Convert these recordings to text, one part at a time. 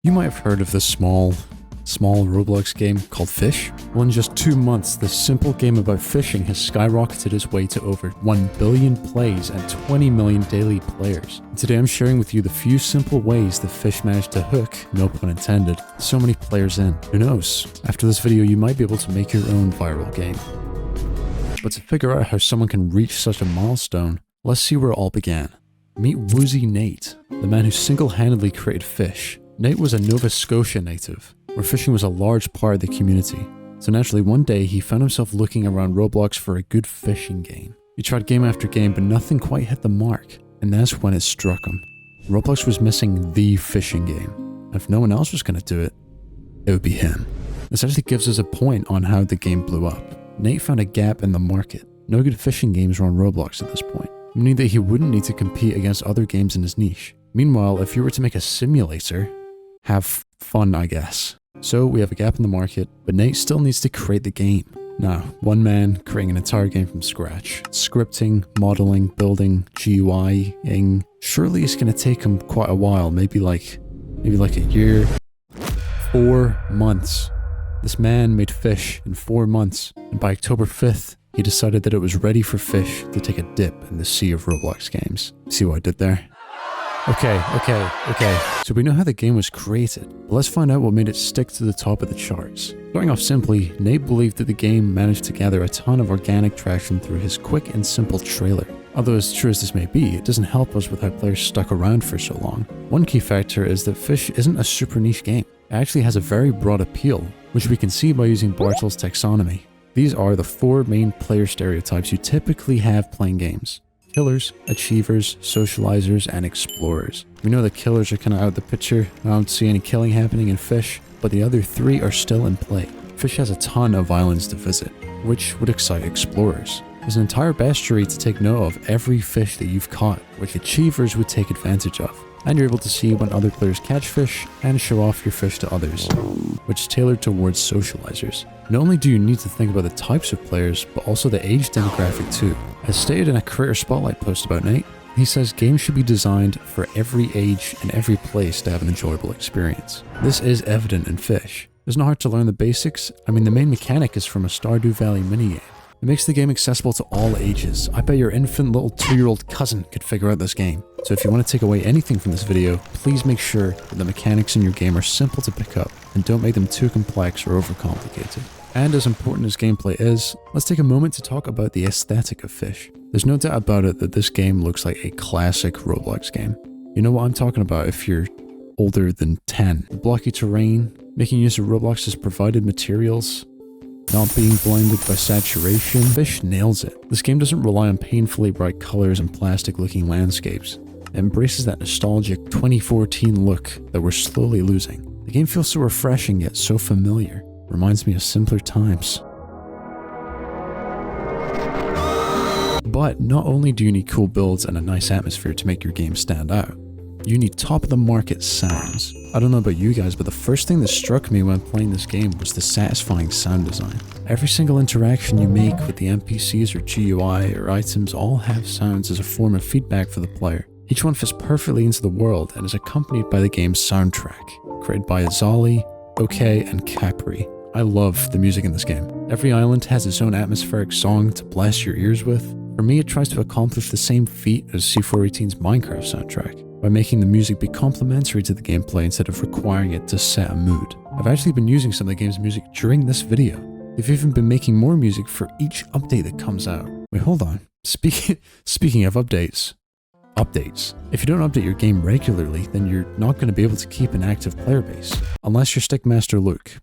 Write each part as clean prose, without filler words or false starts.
You might have heard of this small Roblox game called Fish. Well, in just 2 months, this simple game about fishing has skyrocketed its way to over 1 billion plays and 20 million daily players. And today I'm sharing with you the few simple ways the Fish managed to hook, no pun intended, so many players in. Who knows? After this video, you might be able to make your own viral game. But to figure out how someone can reach such a milestone, let's see where it all began. Meet Woozy Nate, the man who single-handedly created Fish. Nate was a Nova Scotia native, where fishing was a large part of the community. So naturally, one day he found himself looking around Roblox for a good fishing game. He tried game after game, but nothing quite hit the mark, and that's when it struck him. Roblox was missing the fishing game, and if no one else was going to do it, it would be him. This actually gives us a point on how the game blew up. Nate found a gap in the market. No good fishing games were on Roblox at this point, meaning that he wouldn't need to compete against other games in his niche. Meanwhile, if you were to make a simulator, have fun, I guess. So we have a gap in the market, but Nate still needs to create the game. Now, one man creating an entire game from scratch. Scripting, modeling, building, GUIing. Surely it's going to take him quite a while, maybe like a year. 4 months. This man made Fish in 4 months, and by October 5th, he decided that it was ready for Fish to take a dip in the sea of Roblox games. See what I did there? Okay. So we know how the game was created, but let's find out what made it stick to the top of the charts. Starting off simply, Nate believed that the game managed to gather a ton of organic traction through his quick and simple trailer. Although as true as this may be, it doesn't help us with how players stuck around for so long. One key factor is that Fish isn't a super niche game. It actually has a very broad appeal, which we can see by using Bartle's taxonomy. These are the 4 main player stereotypes you typically have playing games. Killers, achievers, socializers, and explorers. We know the killers are kind of out of the picture. I don't see any killing happening in Fish, but the other 3 are still in play. Fish has a ton of islands to visit, which would excite explorers. There's an entire bestiary to take note of every fish that you've caught, which achievers would take advantage of. And you're able to see when other players catch fish and show off your fish to others, which is tailored towards socializers. Not only do you need to think about the types of players, but also the age demographic too. As stated in a Creator Spotlight post about Nate, he says games should be designed for every age and every place to have an enjoyable experience. This is evident in Fish. It's not hard to learn the basics. I mean, the main mechanic is from a Stardew Valley minigame. It makes the game accessible to all ages. I bet your infant little 2-year-old cousin could figure out this game. So if you want to take away anything from this video, please make sure that the mechanics in your game are simple to pick up and don't make them too complex or overcomplicated. And as important as gameplay is, let's take a moment to talk about the aesthetic of Fish. There's no doubt about it that this game looks like a classic Roblox game. You know what I'm talking about if you're older than 10. Blocky terrain, making use of Roblox's provided materials, not being blinded by saturation. Fish nails it. This game doesn't rely on painfully bright colors and plastic-looking landscapes. It embraces that nostalgic 2014 look that we're slowly losing. The game feels so refreshing yet so familiar. Reminds me of simpler times. But not only do you need cool builds and a nice atmosphere to make your game stand out, you need top-of-the-market sounds. I don't know about you guys, but the first thing that struck me when playing this game was the satisfying sound design. Every single interaction you make with the NPCs or GUI or items all have sounds as a form of feedback for the player. Each one fits perfectly into the world and is accompanied by the game's soundtrack, created by Azali, OK, and Capri. I love the music in this game. Every island has its own atmospheric song to blast your ears with. For me, it tries to accomplish the same feat as C418's Minecraft soundtrack, by making the music be complementary to the gameplay instead of requiring it to set a mood. I've actually been using some of the game's music during this video. They've even been making more music for each update that comes out. Wait, hold on. Speaking of updates. If you don't update your game regularly, then you're not going to be able to keep an active player base. Unless you're Stickmaster Luke.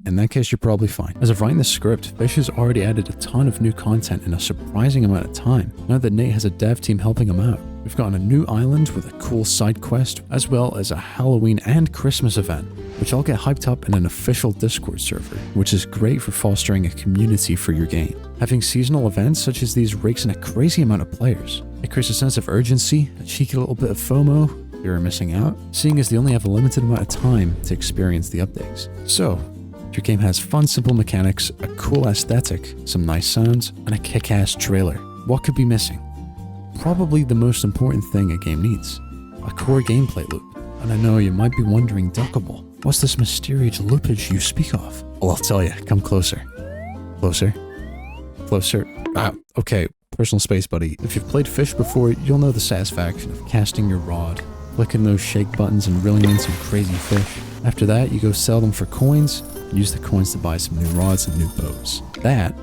In that case, you're probably fine. As of writing the script, Fish has already added a ton of new content in a surprising amount of time, now that Nate has a dev team helping him out. We've gotten a new island with a cool side quest, as well as a Halloween and Christmas event, which all get hyped up in an official Discord server, which is great for fostering a community for your game. Having seasonal events such as these rakes in a crazy amount of players. It creates a sense of urgency, a cheeky little bit of FOMO, fear of missing out, seeing as they only have a limited amount of time to experience the updates. So, your game has fun, simple mechanics, a cool aesthetic, some nice sounds, and a kick-ass trailer. What could be missing? Probably the most important thing a game needs. A core gameplay loop. And I know you might be wondering, Duckable, what's this mysterious loopage you speak of? Well, I'll tell you. Come closer. Closer. Closer. Okay. Personal space, buddy. If you've played Fish before, you'll know the satisfaction of casting your rod, clicking those shake buttons and reeling in some crazy fish. After that, you go sell them for coins, and use the coins to buy some new rods and new bows. That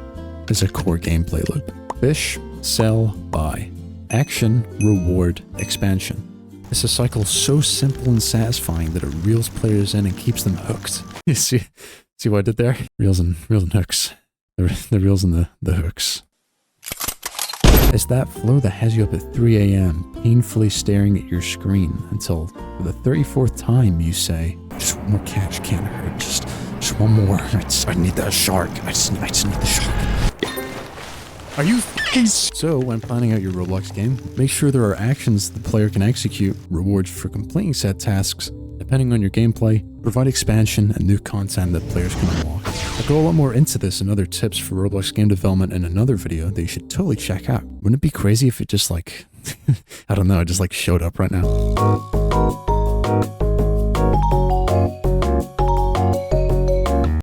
is a core gameplay loop. Fish, sell, buy. Action, reward, expansion. It's a cycle so simple and satisfying that it reels players in and keeps them hooked. You see what I did there? Reels and hooks. The reels and the hooks. It's that flow that has you up at 3 a.m. painfully staring at your screen until, for the 34th time, you say, just one more catch can't hurt, just one more. I need that shark. I just need the shark. Are you So, when planning out your Roblox game, make sure there are actions the player can execute, rewards for completing said tasks, depending on your gameplay, provide expansion and new content that players can unlock. I'll go a lot more into this and other tips for Roblox game development in another video that you should totally check out. Wouldn't it be crazy if it just like, I don't know, it just like showed up right now?